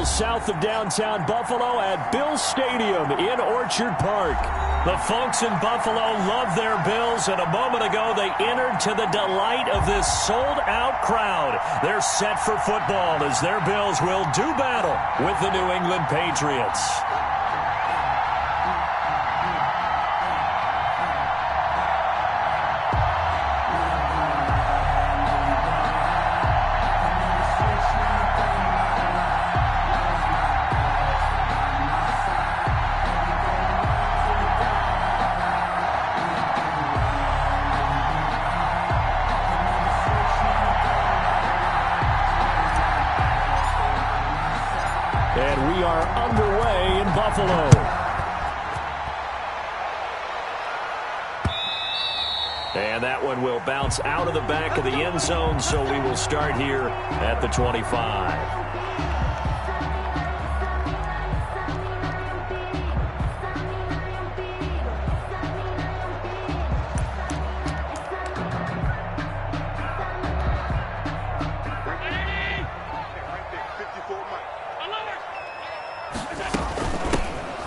miles south of downtown Buffalo at Bills Stadium in Orchard Park. The folks in Buffalo love their Bills, and a moment ago they entered to the delight of this sold-out crowd. They're set for football as their Bills will do battle with the New England Patriots. And we are underway in Buffalo. And that one will bounce out of the back of the end zone, so we will start here at the 25.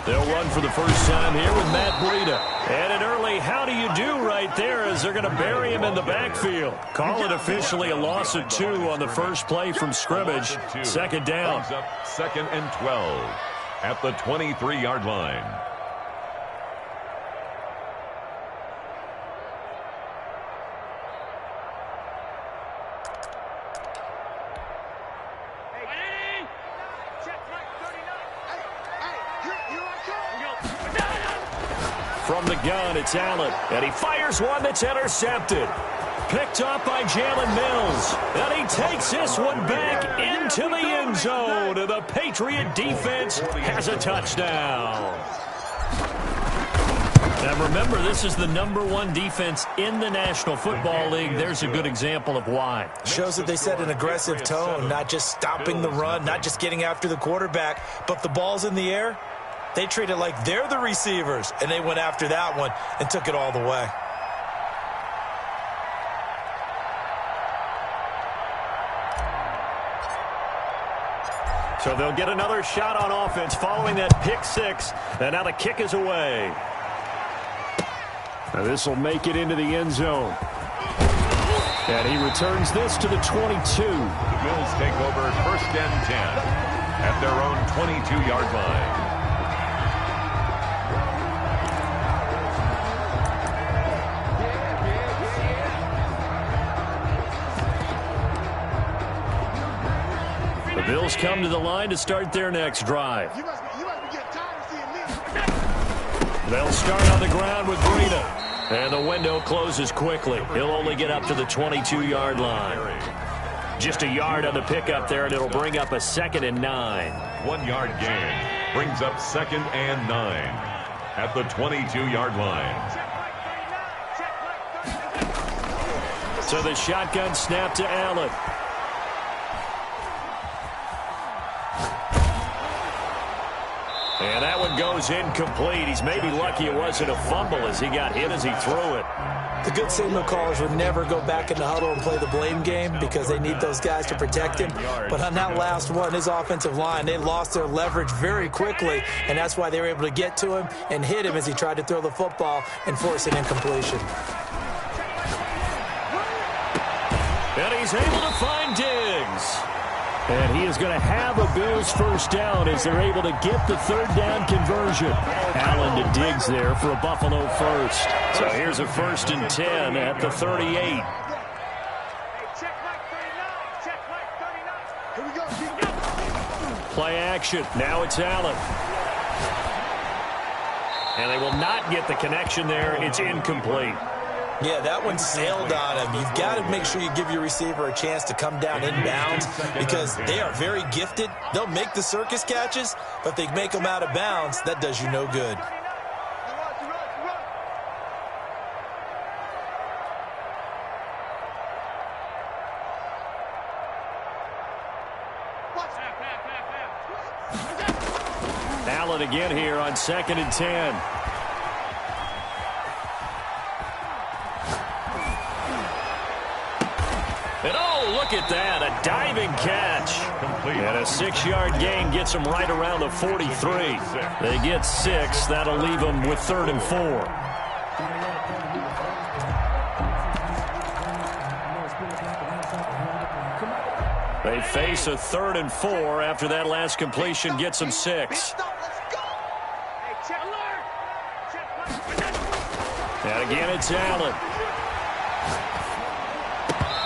They'll run for the first time here with Matt Breida. And an early how do you do right there as they're going to bury him in the backfield. Call it officially a loss of 2 on the first play from scrimmage. Second down. Up 2nd and 12 at the 23-yard line. From the gun, it's Allen, and he fires one that's intercepted. Picked up by Jalen Mills, and he takes this one back into the end zone, and the Patriot defense has a touchdown. Now remember, this is the #1 defense in the National Football League. There's a good example of why. Shows that they set an aggressive tone, not just stopping the run, not just getting after the quarterback, but if the ball's in the air, they treat it like they're the receivers, and they went after that one and took it all the way. So they'll get another shot on offense following that pick six, and now the kick is away. Now this will make it into the end zone. And he returns this to the 22. The Bills take over 1st and 10 at their own 22-yard line. The Bills come to the line to start their next drive. They'll start on the ground with Breida. And the window closes quickly. He'll only get up to the 22-yard line. Just a yard on the pickup there, and it'll bring up a 2nd and 9. 1-yard gain brings up 2nd and 9 at the 22-yard line. So the shotgun snap to Allen. And that one goes incomplete. He's maybe lucky it wasn't a fumble as he got hit as he threw it. The good signal callers would never go back in the huddle and play the blame game because they need those guys to protect him. But on that last one, his offensive line, they lost their leverage very quickly, and that's why they were able to get to him and hit him as he tried to throw the football and force an incompletion. And he's able to find Diggs. And he is going to have a Bills first down as they're able to get the 3rd down conversion. Allen to Diggs there for a Buffalo first. So here's a 1st and 10 at the 38. Play action. Now it's Allen. And they will not get the connection there. It's incomplete. Yeah, that one sailed on him. You've got to make sure you give your receiver a chance to come down inbounds because they are very gifted. They'll make the circus catches, but if they make them out of bounds, that does you no good. Allen again here on 2nd and 10. And oh, look Look at that, a diving catch. And a 6-yard gain gets them right around the 43. They get 6. That'll leave them with 3rd and 4. They face a 3rd and 4 after that last completion gets them 6. And again, it's Allen.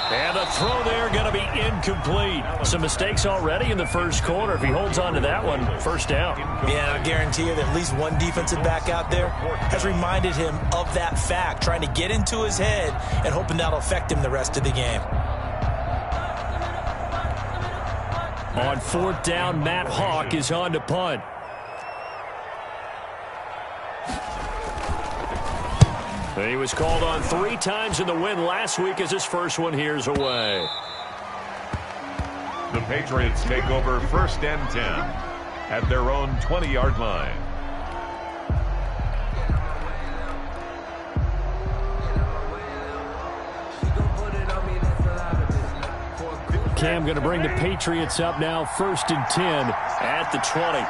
And the throw there going to be incomplete. Some mistakes already in the first quarter. If he holds on to that one, first down. Yeah, I guarantee you that at least one defensive back out there has reminded him of that fact, trying to get into his head and hoping that'll affect him the rest of the game. On 4th down, Matt Hawk is on to punt. He was called on 3 times in the win last week as his first one here's away. The Patriots take over 1st and 10 at their own 20-yard line. Cam going to bring the Patriots up now, 1st and 10 at the 20.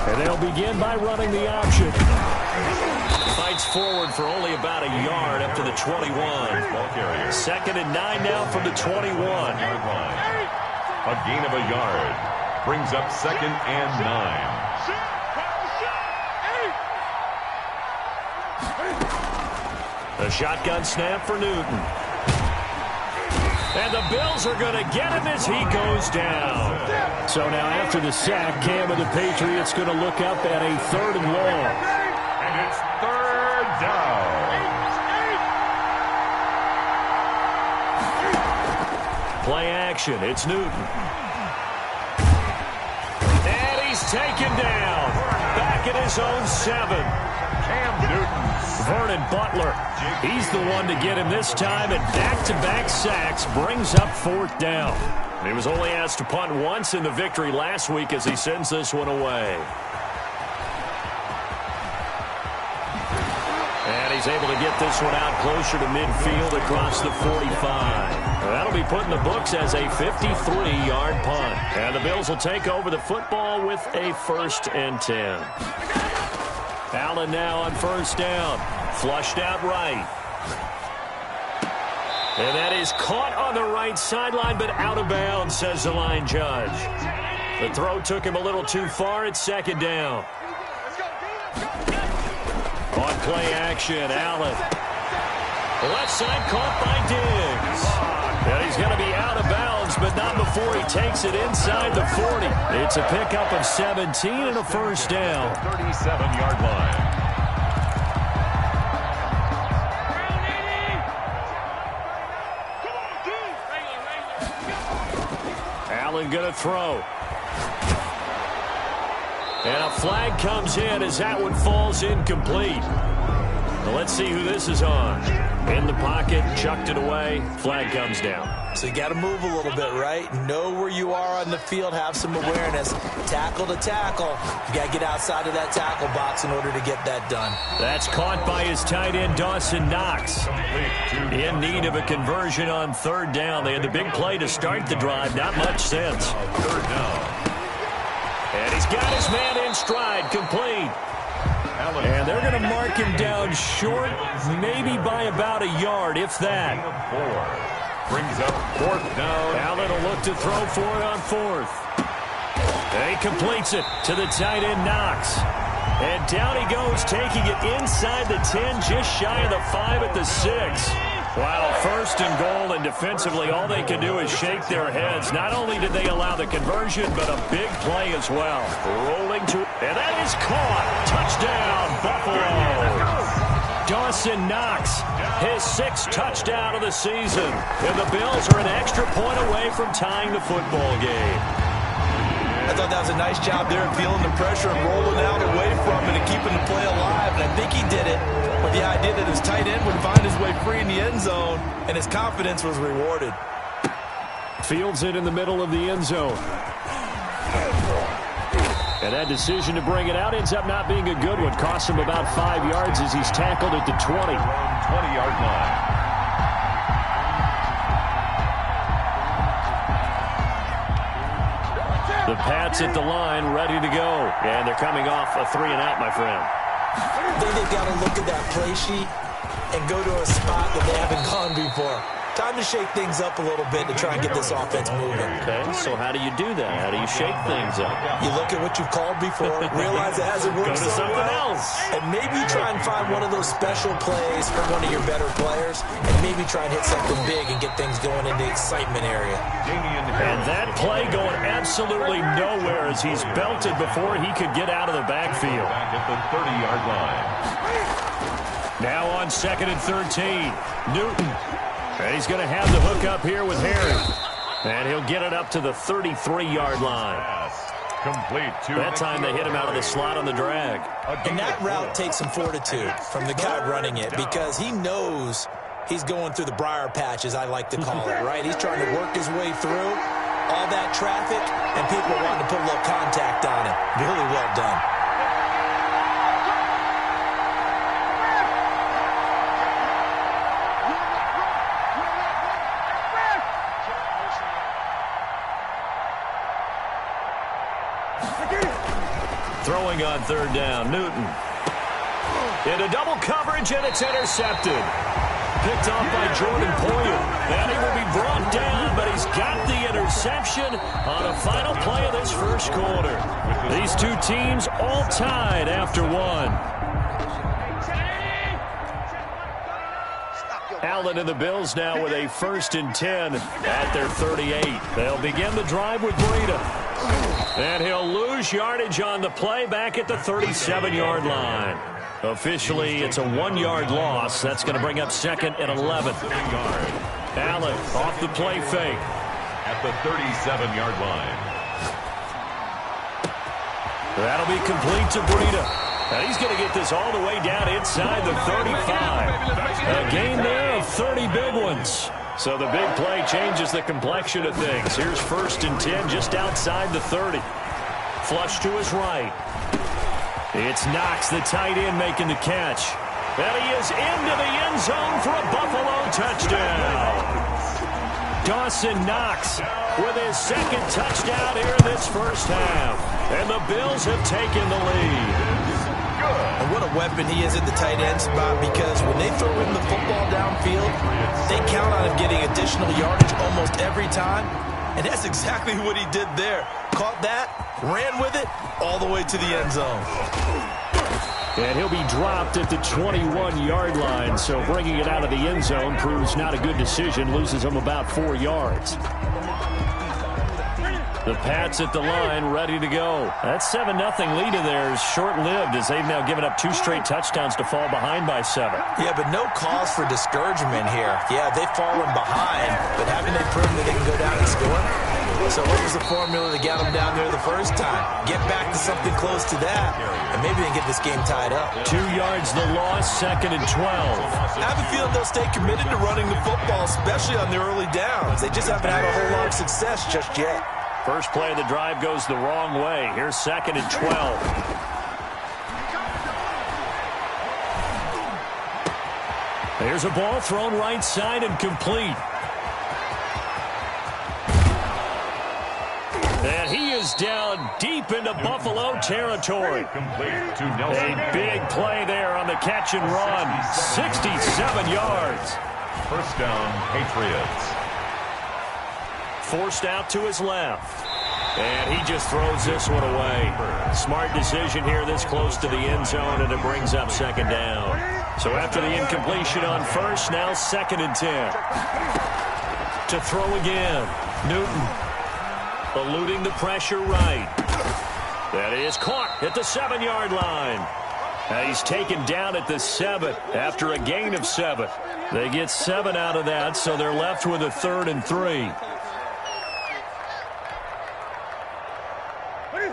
And they'll begin by running the option. Fights forward for only about a yard up to the 21. 2nd and 9 now from the 21. A gain of a yard brings up 2nd and 9. A shotgun snap for Newton. And the Bills are going to get him as he goes down. So now after the sack, Cam of the Patriots going to look up at a 3rd and long. And it's 3rd down. Play action. It's Newton. And he's taken down. Back at his own 7. Cam Newton. Vernon Butler. He's the one to get him this time, and back-to-back sacks brings up 4th down. He was only asked to punt once in the victory last week as he sends this one away. And he's able to get this one out closer to midfield across the 45. That'll be put in the books as a 53-yard punt. And the Bills will take over the football with a 1st and 10. Allen now on 1st down. Flushed out right. And that is caught on the right sideline, but out of bounds, says the line judge. The throw took him a little too far. It's 2nd down. On play action, Allen. The left side caught by Diggs. And he's going to be out of bounds, but not before he takes it inside the 40. It's a pickup of 17 and a 1st down. 37-yard line. Allen going to throw. And a flag comes in as that one falls incomplete. Now let's see who this is on. In the pocket, chucked it away, flag comes down. So you got to move a little bit, right? Know where you are on the field, have some awareness. Tackle to tackle. You got to get outside of that tackle box in order to get that done. That's caught by his tight end, Dawson Knox. In need of a conversion on 3rd down. They had the big play to start the drive. Not much sense. 3rd down. And he's got his man in stride, complete. And they're going to mark him down short, maybe by about a yard, if that. 4. Brings up 4th down. Allen will look to throw for it on 4th. And he completes it to the tight end, Knox. And down he goes, taking it inside the 10, just shy of the 5 at the 6. Wow, 1st and goal, and defensively all they can do is shake their heads. Not only did they allow the conversion, but a big play as well. Rolling to, and that is caught. Touchdown, Buffalo. Dawson Knox, his 6th touchdown of the season. And the Bills are an extra point away from tying the football game. I thought that was a nice job there of feeling the pressure and rolling out away from it and keeping the play alive. And I think he did it with the idea that his tight end would find his way free in the end zone, and his confidence was rewarded. Fields it in the middle of the end zone. And that decision to bring it out ends up not being a good one. Costs him about 5 yards as he's tackled at the 20. 20-yard line. The Pats at the line, ready to go. And they're coming off a 3-and-out, my friend. I think they've got to look at that play sheet and go to a spot that they haven't gone before. Time to shake things up a little bit to try and get this offense moving. Okay, so how do you do that? How do you shake things up? You look at what you've called before, realize it hasn't worked so well. Go to something else. And maybe try and find one of those special plays from one of your better players, and maybe try and hit something big and get things going in the excitement area. And that play going absolutely nowhere as he's belted before he could get out of the backfield. Back at the 30-yard line. Now on 2nd and 13, Newton. And he's going to have the hook up here with Harry. And he'll get it up to the 33-yard line. Complete. That time they hit him out of the slot on the drag. And that route takes some fortitude from the guy running it because he knows he's going through the briar patch, as I like to call it, right? He's trying to work his way through all that traffic, and people wanting to put a little contact on it. Really well done. Throwing on 3rd down, Newton. Into double coverage, and it's intercepted. Picked off by Jordan Poyer. And he will be brought down, but he's got the interception on the final play of this first quarter. These two teams all tied after one. Allen and the Bills now with a 1st and 10 at their 38. They'll begin the drive with Breida. And he'll lose yardage on the play back at the 37-yard line. Officially, it's a 1-yard loss. That's going to bring up 2nd and 11. Allen off the play fake. At the 37-yard line. That'll be complete to Breida. And he's going to get this all the way down inside the 35. A gain there of 30 big ones. So the big play changes the complexion of things. Here's 1st and 10 just outside the 30. Flush to his right. It's Knox, the tight end, making the catch. And he is into the end zone for a Buffalo touchdown. Dawson Knox with his 2nd touchdown here in this first half. And the Bills have taken the lead. And what a weapon he is at the tight end spot, because when they throw him the football downfield, they count on him getting additional yardage almost every time. And that's exactly what he did there. Caught that, ran with it, all the way to the end zone. And he'll be dropped at the 21-yard line, so bringing it out of the end zone proves not a good decision, loses him about 4 yards. The Pats at the line, ready to go. That 7-0 lead of theirs short-lived as they've now given up 2 straight touchdowns to fall behind by 7. Yeah, but no cause for discouragement here. Yeah, they've fallen behind, but haven't they proven that they can go down and score? So what was the formula that got them down there the first time? Get back to something close to that, and maybe they can get this game tied up. 2 yards the loss, 2nd and 12. I have a feeling they'll stay committed to running the football, especially on their early downs. They just haven't had a whole lot of success just yet. First play of the drive goes the wrong way. Here's 2nd and 12. There's a ball thrown right side and complete. And he is down deep into Buffalo territory. A big play there on the catch and run. 67 yards. First down, Patriots. Forced out to his left. And he just throws this one away. Smart decision here this close to the end zone, and it brings up 2nd down. So after the incompletion on 1st, now 2nd and 10. To throw again. Newton eluding the pressure right. That is caught at the 7-yard line. And he's taken down at the 7 after a gain of 7. They get 7 out of that, so they're left with a 3rd and 3.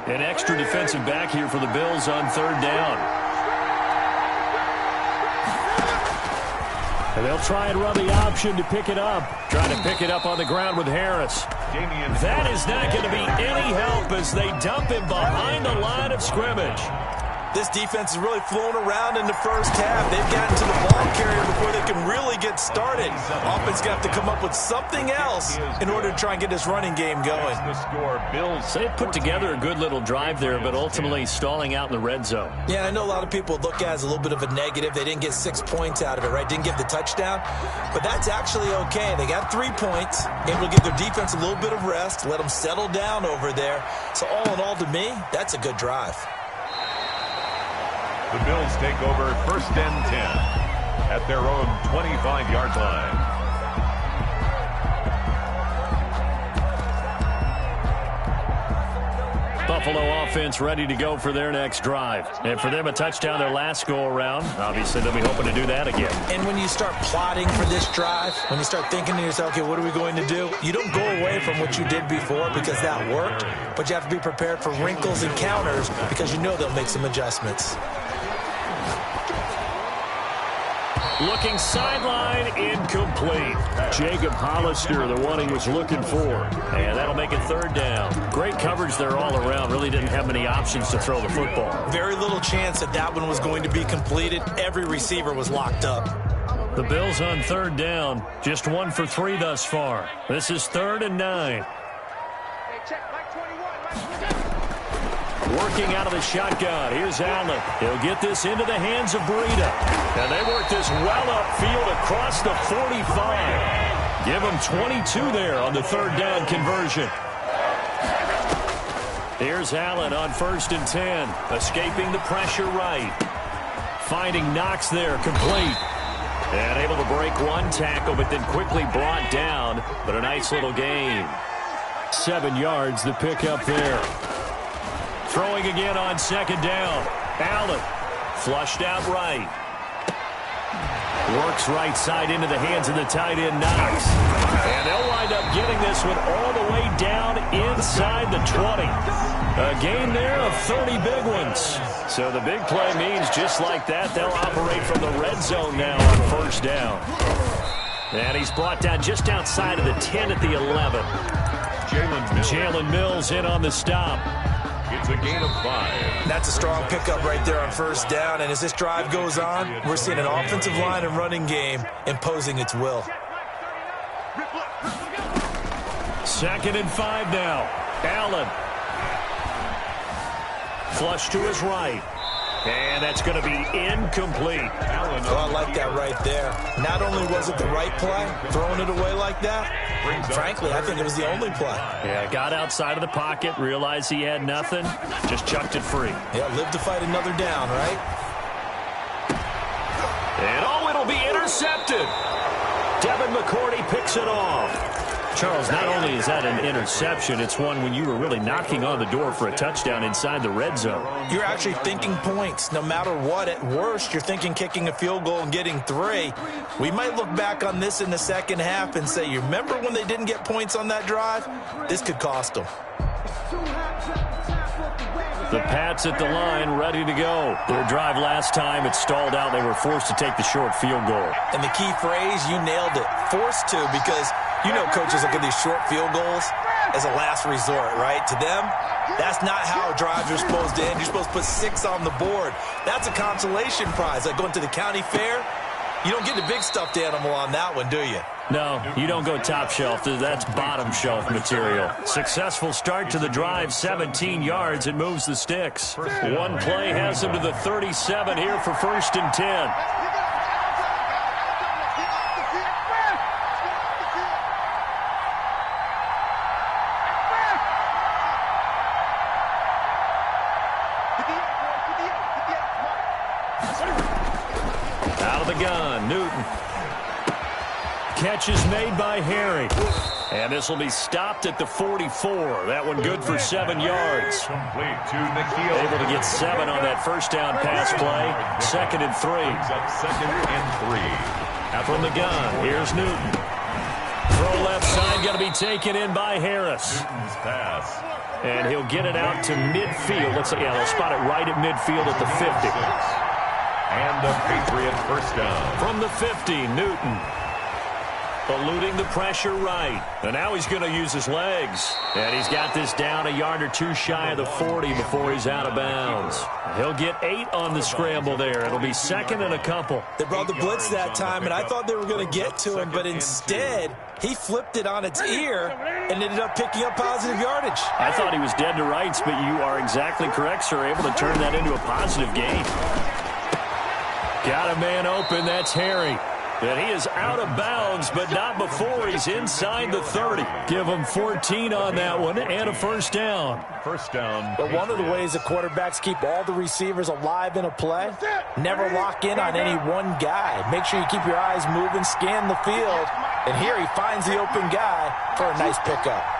An extra defensive back here for the Bills on third down. And they'll try and run the option to pick it up. Trying to pick it up on the ground with Harris. That is not going to be any help as they dump him behind the line of scrimmage. This defense is really flown around in the first half. They've gotten to the ball carrier before they can really get started. Offense got to come up with something else in order to try and get this running game going. So they put together a good little drive there, but ultimately stalling out in the red zone. Yeah, I know a lot of people look at it as a little bit of a negative. They didn't get 6 points out of it, right? Didn't get the touchdown. But that's actually okay. They got 3 points, able to give their defense a little bit of rest, let them settle down over there. So all in all, to me, that's a good drive. The Bills take over 1st and 10 at their own 25-yard line. Buffalo offense ready to go for their next drive. And for them, a touchdown their last go-around. Obviously, they'll be hoping to do that again. And when you start plotting for this drive, when you start thinking to yourself, okay, what are we going to do? You don't go away from what you did before because that worked, but you have to be prepared for wrinkles and counters because you know they'll make some adjustments. Looking sideline, incomplete. Jacob Hollister, the one he was looking for. And that'll make it third down. Great coverage there all around. Really didn't have many options to throw the football. Very little chance that that one was going to be completed. Every receiver was locked up. The Bills on third down. Just 1 for 3 thus far. This is 3rd and 9. Working out of the shotgun. Here's Allen. He'll get this into the hands of Breida. And they work this well upfield across the 45. Give them 22 there on the third down conversion. Here's Allen on 1st and 10. Escaping the pressure right. Finding Knox there, complete. And able to break one tackle, but then quickly brought down. But a nice little gain. 7 yards, the pickup there. Throwing again on 2nd down. Allen flushed out right. Works right side into the hands of the tight end Knox. And they'll wind up getting this one all the way down inside the 20. A gain there of 30 big ones. So the big play means just like that, they'll operate from the red zone now on 1st down. And he's brought down just outside of the 10 at the 11. Jalen Mills in on the stop. It's a gain of 5. That's a strong pickup right there on 1st down. And as this drive goes on, we're seeing an offensive line and running game imposing its will. 2nd and 5 now. Allen. Flush to his right. And that's going to be incomplete. Oh, I like that right there. Not only was it the right play, throwing it away like that, frankly, I think it was the only play. Yeah, got outside of the pocket, realized he had nothing, just chucked it free. Yeah, live to fight another down, right? And oh, it'll be intercepted. Devin McCourty picks it off. Charles, not only is that an interception, it's one when you were really knocking on the door for a touchdown inside the red zone. You're actually thinking points. No matter what, at worst, you're thinking kicking a field goal and getting 3. We might look back on this in the second half and say, you remember when they didn't get points on that drive? This could cost them. The Pats at the line, ready to go. Their drive last time, it stalled out. They were forced to take the short field goal. And the key phrase, you nailed it, forced to, because you know coaches look at these short field goals as a last resort, right? To them, that's not how drives are supposed to end. You're supposed to put 6 on the board. That's a consolation prize. Like going to the county fair, you don't get the big stuffed animal on that one, do you? No, you don't go top shelf. That's bottom shelf material. Successful start to the drive, 17 yards. It moves the sticks. One play has them to the 37 here for 1st and 10. Out of the gun, Newton. Catch is made by Harry. And this will be stopped at the 44. That one good for 7 yards. Complete to Nikhil. Able to get 7 on that 1st down pass play. 2nd and 3. Up 2nd and 3. From the gun, here's Newton. Throw left side, going to be taken in by Harris. Newton's pass And he'll get it out to midfield. They'll spot it right at midfield at the 50. And a Patriot first down. From the 50, Newton. Eluding the pressure right. And now he's going to use his legs. And he's got this down a yard or two shy of the 40 before he's out of bounds. He'll get 8 on the scramble there. It'll be second and a couple. They brought the blitz that time, and I thought they were going to get to him, but instead he flipped it on its ear and ended up picking up positive yardage. I thought he was dead to rights, but you are exactly correct, sir. Able to turn that into a positive gain. Got a man open. That's Harry. And he is out of bounds, but not before he's inside the 30. Give him 14 on that one and a first down. First down. But one of the ways the quarterbacks keep all the receivers alive in a play, never lock in on any one guy. Make sure you keep your eyes moving, scan the field, and here he finds the open guy for a nice pickup.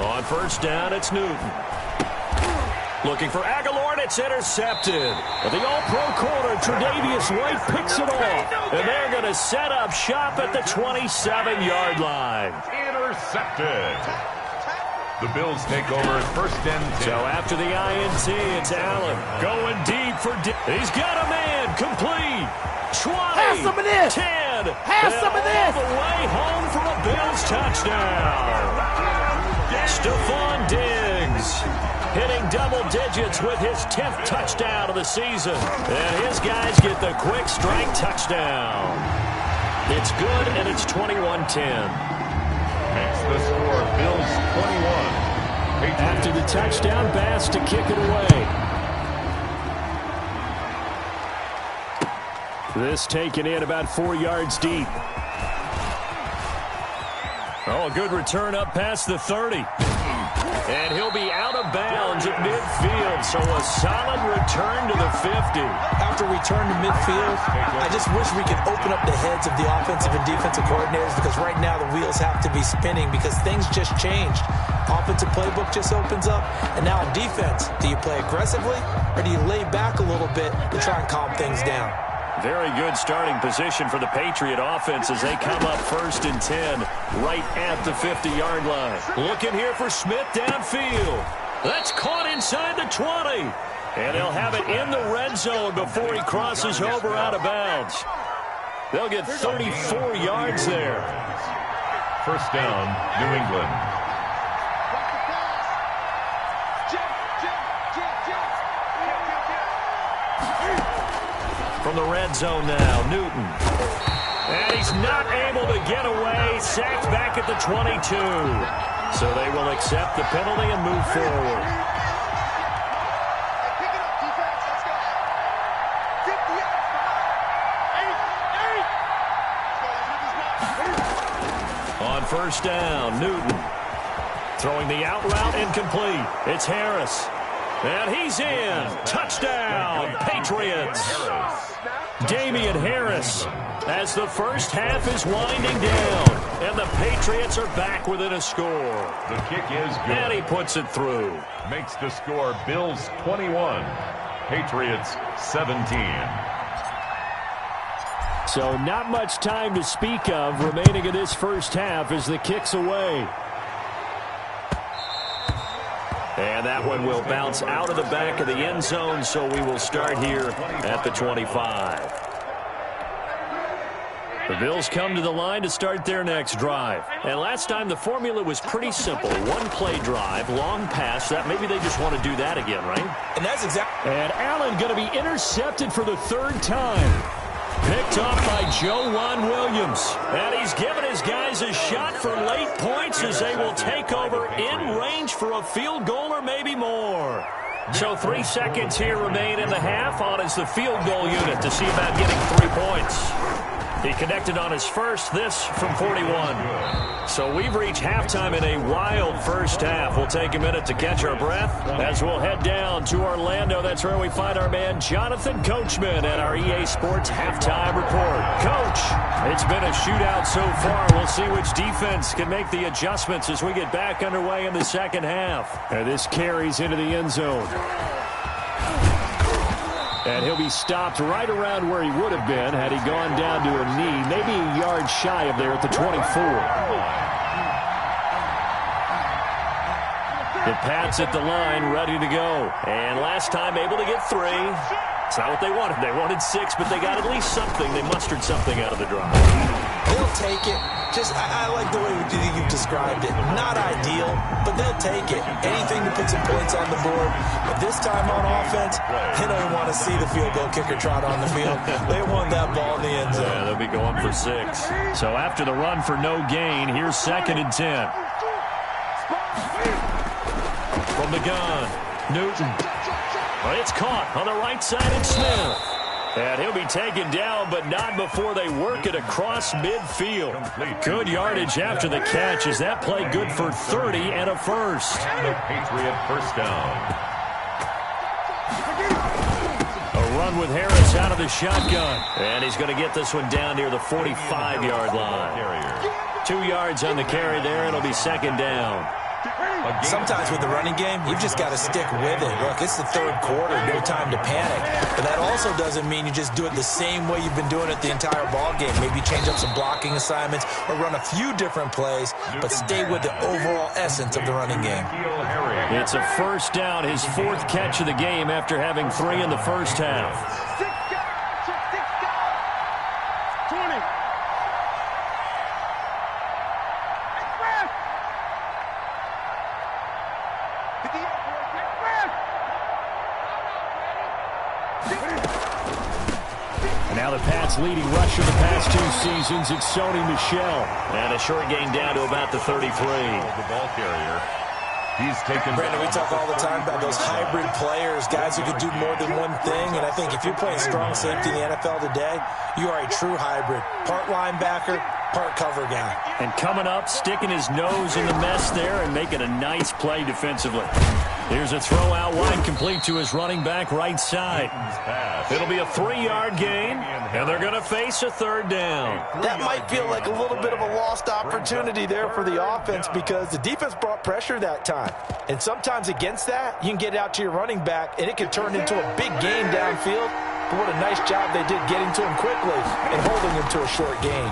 On first down, it's Newton. Looking for Aguilar, and it's intercepted. The all-pro corner, Tre'Davious White, picks it off. And they're going to set up shop at the 27-yard line. Intercepted. The Bills take over at first and 10. So after the INT, it's Allen going deep for he's got a man, complete. 20, have some of this. 10, have some of this. All the way home for a Bills touchdown. Stephon Diggs hitting double digits with his 10th touchdown of the season. And his guys get the quick strike touchdown. It's good, and it's 21-10. Makes the score Bills 21. After the touchdown, Bass to kick it away. This taken in about 4 yards deep. Oh, a good return up past the 30. And he'll be out of bounds at midfield, so a solid return to the 50. After return to midfield, I just wish we could open up the heads of the offensive and defensive coordinators, because right now the wheels have to be spinning because things just changed. Offensive playbook just opens up, and now on defense, do you play aggressively or do you lay back a little bit to try and calm things down? Very good starting position for the Patriot offense as they come up first and 10 right at the 50-yard line. Looking here for Smith downfield. That's caught inside the 20. And they'll have it in the red zone before he crosses over out of bounds. They'll get 34 yards there. First down, New England. From the red zone now, Newton. And he's not able to get away. Sacked back at the 22. So they will accept the penalty and move forward. On first down, Newton. Throwing the out route incomplete. It's Harris. And he's in. Touchdown, Patriots. Damian Harris as the first half is winding down. And the Patriots are back within a score. The kick is good. And he puts it through. Makes the score Bills 21, Patriots 17. So not much time to speak of remaining in this first half as the kick's away. And that one will bounce out of the back of the end zone, so we will start here at the 25. The Bills come to the line to start their next drive. And last time the formula was pretty simple. One play drive, long pass. That maybe they just want to do that again, right? And that's exactly. And Allen going to be intercepted for the third time. Picked off by Joejuan Williams. And he's given his guys a shot for late points as they will take over in range for a field goal or maybe more. So 3 seconds here remain in the half. On is the field goal unit to see about getting 3 points. He connected on his first, this from 41. So we've reached halftime in a wild first half. We'll take a minute to catch our breath as we'll head down to Orlando. That's where we find our man Jonathan Coachman at our EA Sports Halftime Report. Coach, it's been a shootout so far. We'll see which defense can make the adjustments as we get back underway in the second half. And this carries into the end zone. And he'll be stopped right around where he would have been had he gone down to a knee, maybe a yard shy of there at the 24. The Pats at the line, ready to go. And last time able to get 3. It's not what they wanted. They wanted 6, but they got at least something. They mustered something out of the drive. They'll take it. I like the way you've described it. Not ideal, but they'll take it. Anything to put some points on the board. But this time on offense, they don't want to see the field goal kicker trot on the field. They want that ball in the end zone. Yeah, they'll be going for 6. So after the run for no gain, here's 2nd and 10. From the gun, Newton. Well, it's caught on the right side of Smith. And he'll be taken down, but not before they work it across midfield. Good yardage after the catch. Is that play good for 30 and a first? The Patriot first down. A run with Harris out of the shotgun. And he's going to get this one down near the 45-yard line. 2 yards on the carry there. It'll be 2nd down. Sometimes with the running game, you've just got to stick with it. Look, it's the 3rd quarter, no time to panic. But that also doesn't mean you just do it the same way you've been doing it the entire ball game. Maybe change up some blocking assignments or run a few different plays, but stay with the overall essence of the running game. It's a first down, his 4th catch of the game after having 3 in the first half. Now the Pats leading rusher the past 2 seasons. It's Sony Michel. And a short gain down to about the 33. The ball carrier. He's taken. Brandon, we talk all the time about those hybrid players, guys who could do more than one thing. And I think if you're playing strong safety in the NFL today, you are a true hybrid. Part linebacker, part cover guy. And coming up, sticking his nose in the mess there and making a nice play defensively. Here's a throw out wide, complete to his running back right side. It'll be a 3-yard gain, and they're going to face a 3rd down. That might feel like a little bit of a lost opportunity there for the offense because the defense brought pressure that time. And sometimes against that, you can get it out to your running back, and it can turn into a big gain downfield. But what a nice job they did getting to him quickly and holding him to a short gain.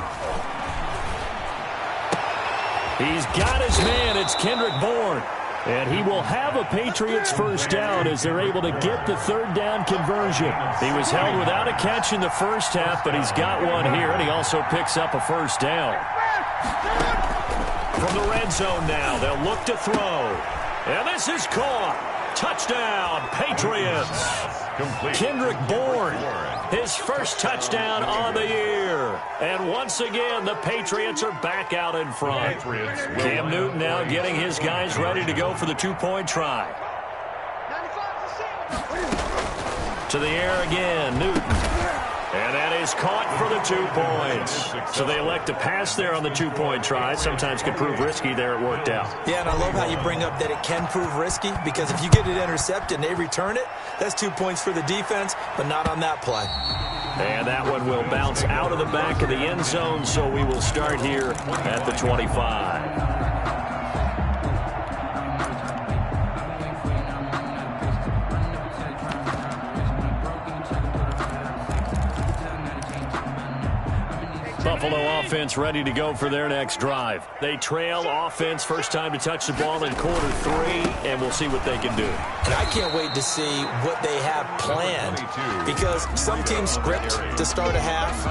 He's got his man. It's Kendrick Bourne. And he will have a Patriots first down as they're able to get the 3rd down conversion. He was held without a catch in the first half, but he's got one here, and he also picks up a first down. From the red zone now, they'll look to throw. And this is caught. Touchdown, Patriots. Kendrick Bourne, his first touchdown on the year. And once again, the Patriots are back out in front. Cam Newton now getting his guys ready to go for the 2-point try. To the air again, Newton. And that is caught for the 2 points. So they elect to pass there on the 2-point try. Sometimes can prove risky there. It worked out. Yeah, and I love how you bring up that it can prove risky because if you get it intercepted and they return it, that's 2 points for the defense, but not on that play. And that one will bounce out of the back of the end zone, so we will start here at the 25. Buffalo offense ready to go for their next drive. They trail offense, first time to touch the ball in quarter 3, and we'll see what they can do. And I can't wait to see what they have planned because some teams script to start a half.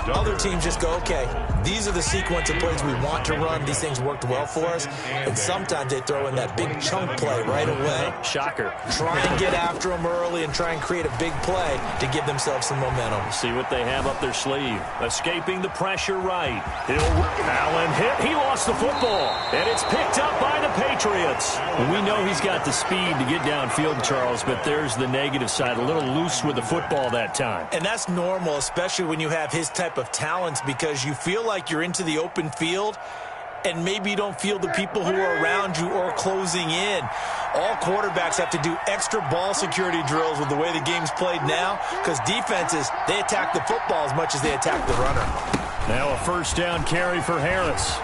Other teams just go, okay, these are the sequence of plays we want to run. These things worked well for us. And sometimes they throw in that big chunk play right away. Shocker. Try and get after them early and try and create a big play to give themselves some momentum. See what they have up their sleeve. Escaping the pressure pressure right. Allen hit. He lost the football. And it's picked up by the Patriots. We know he's got the speed to get downfield, Charles, but there's the negative side. A little loose with the football that time. And that's normal, especially when you have his type of talents, because you feel like you're into the open field and maybe you don't feel the people who are around you or closing in. All quarterbacks have to do extra ball security drills with the way the game's played now, because defenses, they attack the football as much as they attack the runner. Now a first down carry for Harris.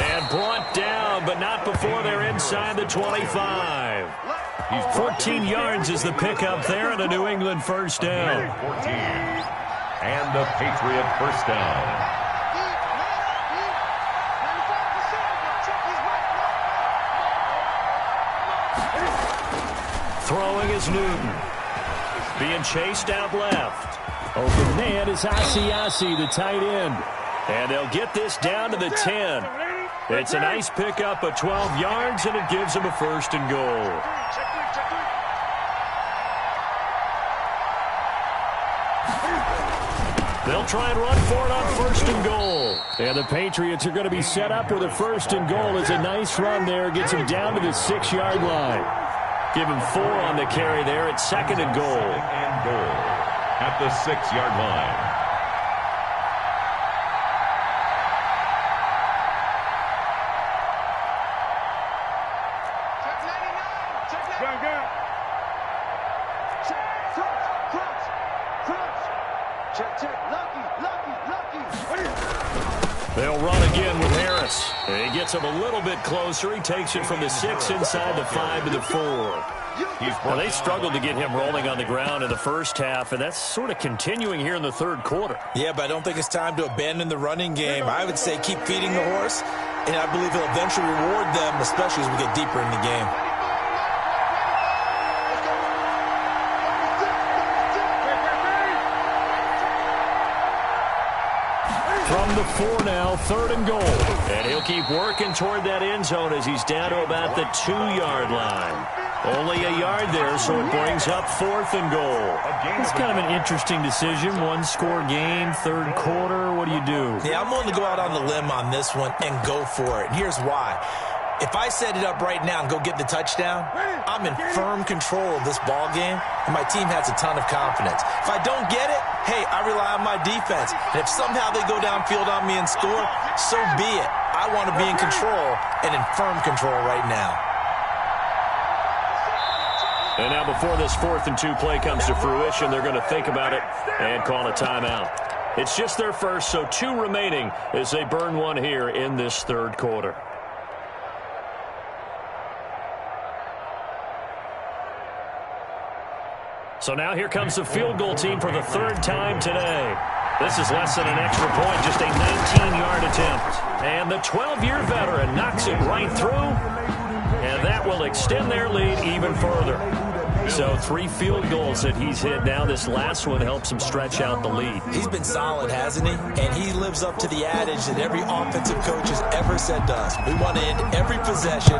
And brought down, but not before they're inside the 25. 14 yards is the pickup there and a New England first down. 14. And a Patriot first down. Throwing is Newton. Being chased out left. Open man is Asiasi, the tight end. And they'll get this down to the 10. It's a nice pickup of 12 yards, and it gives them a first and goal. They'll try and run for it on first and goal. And the Patriots are going to be set up with a first and goal. It's a nice run there. Gets him down to the 6-yard line. Give him 4 on the carry there at second and goal. And goal at the 6-yard line. They'll run again with Harris. And he gets him a little bit closer. He takes it from the 6 inside the 5 to the 4. Now, they struggled to get him rolling on the ground in the first half, and that's sort of continuing here in the third quarter. Yeah, but I don't think it's time to abandon the running game. I would say keep feeding the horse, and I believe he'll eventually reward them, especially as we get deeper in the game. From the 4 now, third and goal. And he'll keep working toward that end zone as he's down to about the 2-yard line. Only a yard there, so it brings up fourth and goal. It's kind of an interesting decision. One-score game, third quarter. What do you do? Yeah, I'm willing to go out on the limb on this one and go for it. And here's why. If I set it up right now and go get the touchdown, I'm in firm control of this ball game, and my team has a ton of confidence. If I don't get it, hey, I rely on my defense. And if somehow they go downfield on me and score, so be it. I want to be in control and in firm control right now. And now before this 4th and 2 play comes to fruition, they're going to think about it and call a timeout. It's just their first, so 2 remaining as they burn one here in this third quarter. So now here comes the field goal team for the 3rd time today. This is less than an extra point, just a 19-yard attempt. And the 12-year veteran knocks it right through, and that will extend their lead even further. So 3 field goals that he's hit now. This last one helps him stretch out the lead. He's been solid, hasn't he? And he lives up to the adage that every offensive coach has ever said to us. We want to end every possession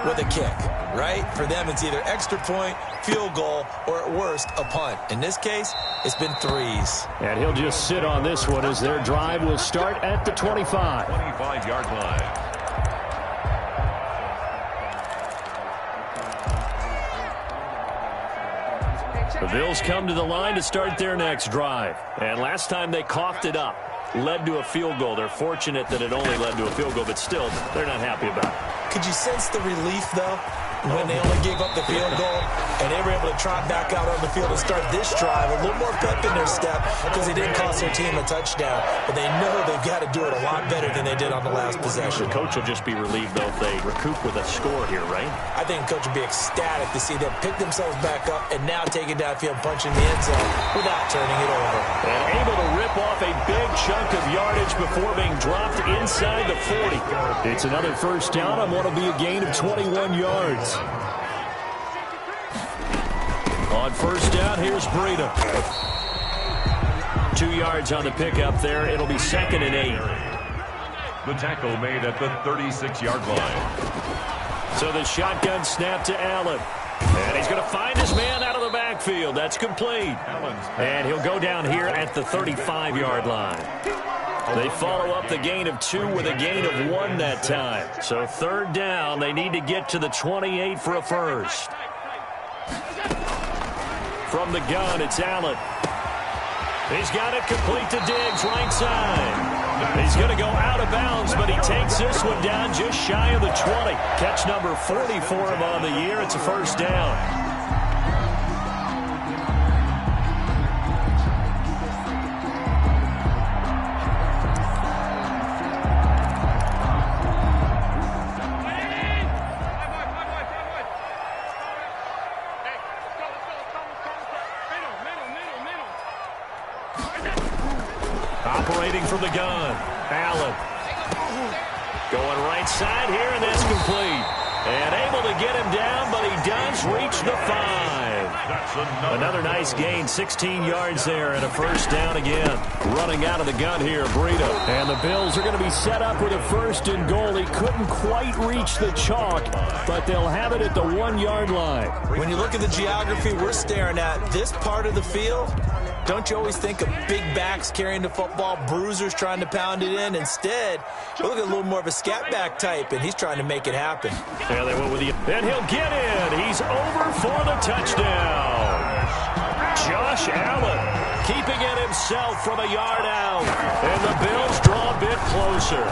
with a kick, right? For them, it's either extra point, field goal, or at worst, a punt. In this case, it's been 3s. And he'll just sit on this one as their drive will start at the 25. 25-yard line. The Bills come to the line to start their next drive. And last time they coughed it up, led to a field goal. They're fortunate that it only led to a field goal, but still, they're not happy about it. Could you sense the relief, though, when they only gave up the field goal and they were able to trot back out on the field and start this drive? A little more pep in their step because they didn't cost their team a touchdown, but they know they've got to do it a lot better than they did on the last possession. The coach will just be relieved, though, if they recoup with a score here, right? I think the coach will be ecstatic to see them pick themselves back up and now take it downfield, punching the end zone without turning it over. And able to rip off a big chunk of yardage before being dropped inside the 40. It's another first down on what will be a gain of 21 yards. On first down, here's Breida. 2 yards on the pickup there. It'll be 2nd and 8. The tackle made at the 36-yard line. So the shotgun snap to Allen. And he's going to find his man out of the backfield. That's complete. And he'll go down here at the 35-yard line. They follow up the gain of 2 with a gain of 1 that time. So third down, they need to get to the 28 for a first. From the gun, it's Allen. He's got it complete to Diggs, right side. He's going to go out of bounds, but he takes this one down just shy of the 20. Catch number 40 for him on the year. It's a first down. Operating from the gun, Allen. Going right side here, and that's complete. And able to get him down, but he does reach the 5. Another nice gain, 16 yards there, and a first down again. Running out of the gun here, Breida. And the Bills are going to be set up with a first and goal. He couldn't quite reach the chalk, but they'll have it at the 1-yard line. When you look at the geography we're staring at, this part of the field, don't you always think of big backs carrying the football, bruisers trying to pound it in? Instead, you look at a little more of a scat back type, and he's trying to make it happen. Yeah, they went with the... And he'll get in. He's over for the touchdown. Josh Allen keeping it himself from a yard out. And the Bills draw a bit closer.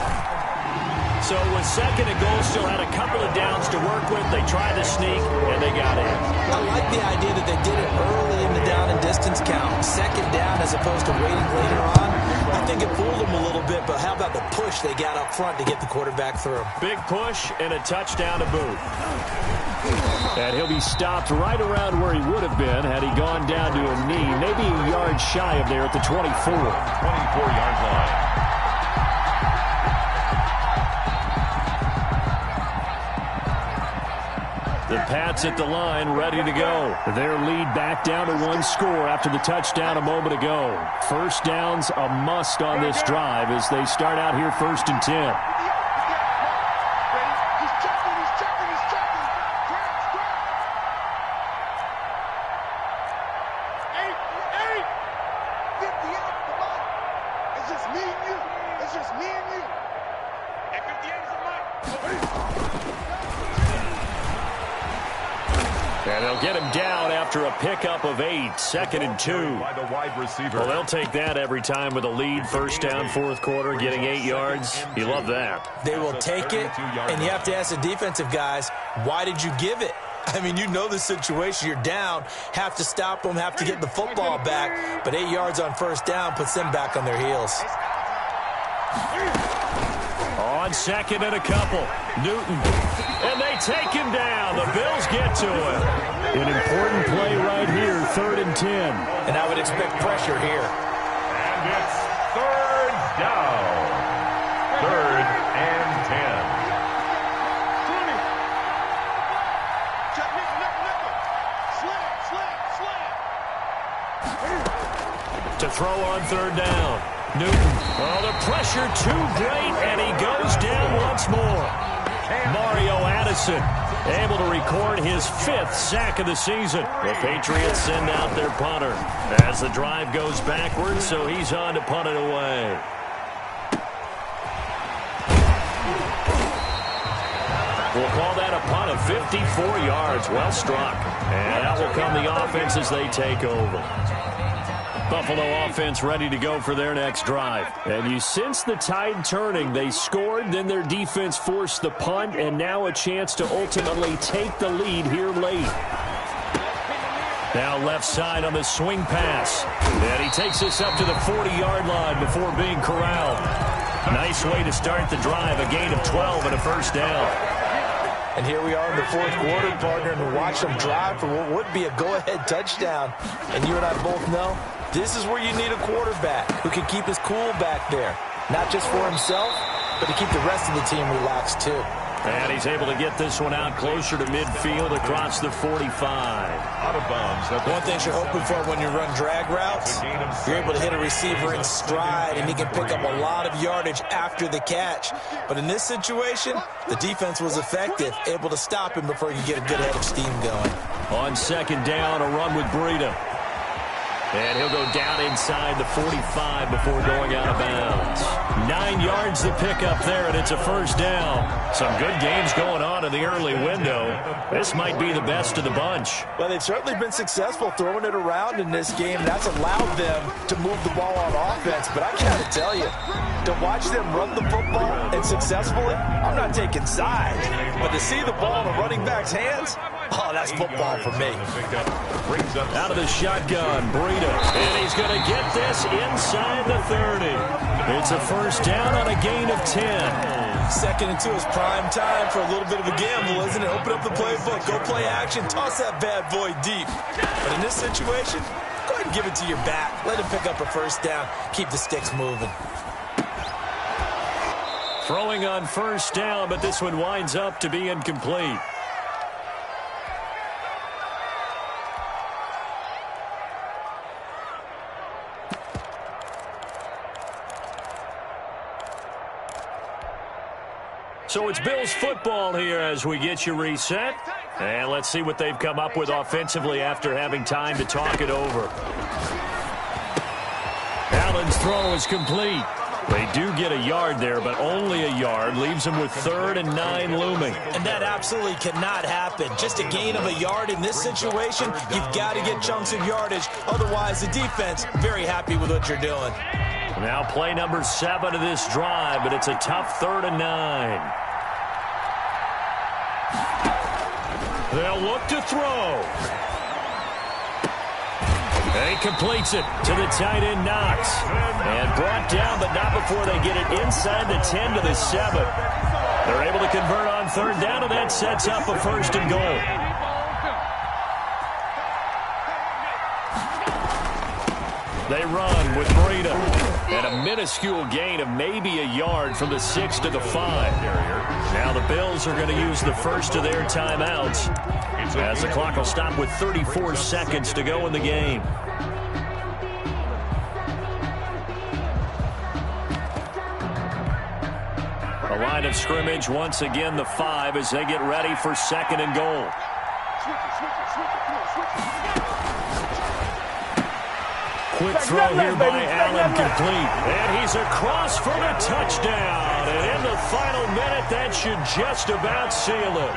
So with second and goal, still had a couple of downs to work with. They tried to sneak, and they got in. I like the idea that they did it early in the down and distance count. Second down as opposed to waiting later on. I think it fooled them a little bit, but how about the push they got up front to get the quarterback through? Big push and a touchdown to boot. And he'll be stopped right around where he would have been had he gone down to a knee, maybe a yard shy of there at the 24. 24-yard line. The Pats at the line, ready to go. Their lead back down to 1 score after the touchdown a moment ago. First down's a must on this drive as they start out here 1st and 10. And they'll get him down after a pickup of 8, 2nd and 2. By the wide receiver. Well, they'll take that every time with a lead, first down, 4th quarter, getting 8 yards. You love that. They will take it, and you have to ask the defensive guys, why did you give it? I mean, you know the situation. You're down, have to stop them, have to get the football back, but 8 yards on first down puts them back on their heels. On second and a couple, Newton. And they take him down. The Bills get to him. An important play right here, 3rd and 10. And I would expect pressure here. And it's 3rd down. 3rd and 10. To throw on 3rd down. Newton. Oh, the pressure too great, and he goes down once more. Mario Addison able to record his 5th sack of the season. The Patriots send out their punter as the drive goes backwards, so he's on to punt it away. We'll call that a punt of 54 yards. Well struck. And out will come the offense as they take over. Buffalo offense ready to go for their next drive. And you sense the tide turning. They scored, then their defense forced the punt, and now a chance to ultimately take the lead here late. Now left side on the swing pass. And he takes this up to the 40-yard line before being corralled. Nice way to start the drive. A gain of 12 and a first down. And here we are in the 4th quarter, partner, and to watch them drive for what would be a go-ahead touchdown. And you and I both know this is where you need a quarterback who can keep his cool back there. Not just for himself, but to keep the rest of the team relaxed too. And he's able to get this one out closer to midfield across the 45. Out of bounds. One thing you're hoping for when you run drag routes, you're able to hit a receiver in stride, and he can pick up a lot of yardage after the catch. But in this situation, the defense was effective, able to stop him before he could get a good head of steam going. On second down, a run with Breida. And he'll go down inside the 45 before going out of bounds. 9 yards to pick up there, and it's a first down. Some good games going on in the early window. This might be the best of the bunch. Well, they've certainly been successful throwing it around in this game. That's allowed them to move the ball on offense. But I got to tell you, to watch them run the football and successfully, I'm not taking sides. But to see the ball in a running back's hands, oh, that's football for me. Out of the shotgun, Breida. And he's going to get this inside the 30. It's a first down on a gain of 10. 2nd and 2 is prime time for a little bit of a gamble, isn't it? Open up the playbook, go play action, toss that bad boy deep. But in this situation, go ahead and give it to your back. Let him pick up a first down. Keep the sticks moving. Throwing on first down, but this one winds up to be incomplete. So it's Bills football here as we get you reset. And let's see what they've come up with offensively after having time to talk it over. Allen's throw is complete. They do get a yard there, but only a yard. Leaves them with 3rd and 9 looming. And that absolutely cannot happen. Just a gain of a yard in this situation, you've got to get chunks of yardage. Otherwise, the defense, very happy with what you're doing. Now play number 7 of this drive, but it's a tough 3rd and 9. They'll look to throw. And he completes it to the tight end, Knox. And brought down, but not before they get it inside the 10 to the 7. They're able to convert on 3rd down, and that sets up a 1st and goal. They run with Breida. And a minuscule gain of maybe a yard from the 6 to the 5. Now the Bills are going to use the first of their timeouts as the clock will stop with 34 seconds to go in the game. A line of scrimmage once again, the 5 as they get ready for 2nd and goal. Quick throw here by Allen, complete. And he's across for the touchdown. And in the final minute, that should just about seal it.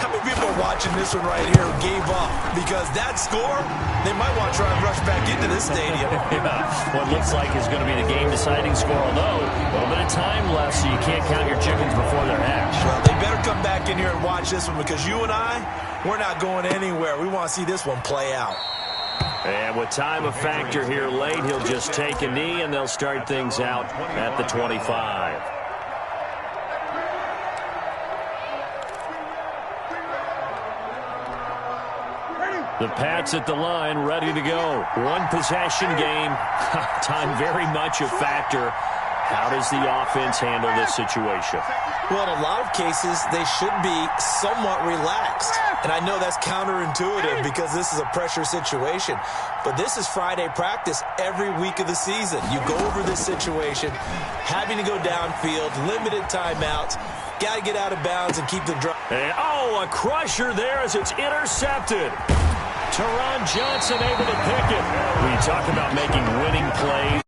How many people are watching this one right here who gave up? Because that score, they might want to try and rush back into this stadium. Yeah, what looks like is going to be the game-deciding score, although a little bit of time left, so you can't count your chickens before they're hatched. Well, they better come back in here and watch this one because you and I, we're not going anywhere. We want to see this one play out. And with time a factor here late, he'll just take a knee, and they'll start things out at the 25. The Pats at the line, ready to go. One possession game. Time very much a factor. How does the offense handle this situation? Well, in a lot of cases, they should be somewhat relaxed. And I know that's counterintuitive because this is a pressure situation. But this is Friday practice every week of the season. You go over this situation, having to go downfield, limited timeouts, got to get out of bounds and keep the drive. And, a crusher there as it's intercepted. Teron Johnson able to pick it. When you talk about making winning plays.